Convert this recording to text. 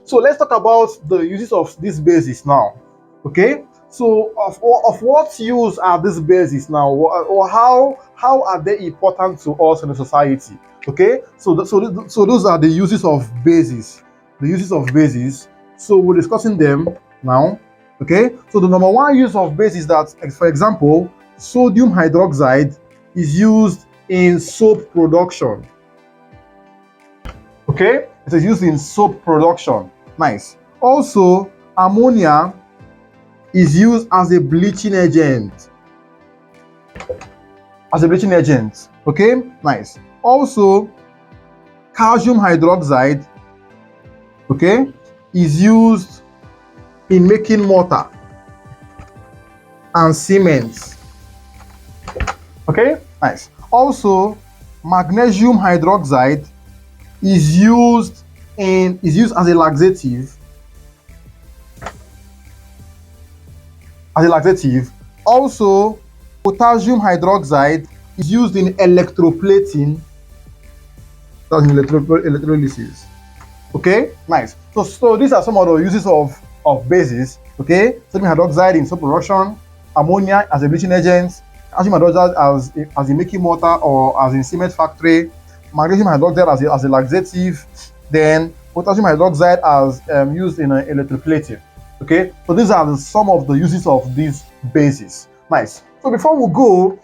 So let's talk about the uses of these bases now. Okay. So of what use are these bases now, or how are they important to us in the society? Okay. So those are the uses of bases. The uses of bases. So we're discussing them now. Okay. So the number one use of base is that, for example, sodium hydroxide is used in soap production. Okay, it is used in soap production. Nice. Also, ammonia is used as a bleaching agent. As a bleaching agent. Okay, nice. Also, calcium hydroxide, okay, is used in making mortar and cement. Okay, nice. Also, magnesium hydroxide is used as a laxative. Also, potassium hydroxide is used in electroplating. That's in electrolysis. Okay, nice. So these are some of the uses of bases. Okay, sodium hydroxide in soap production, ammonia as a bleaching agent, calcium hydroxide as a making mortar or as in cement factory, magnesium hydroxide as a laxative, then potassium hydroxide as used in electroplating. Okay, so these are some of the uses of these bases. Nice. So before we go,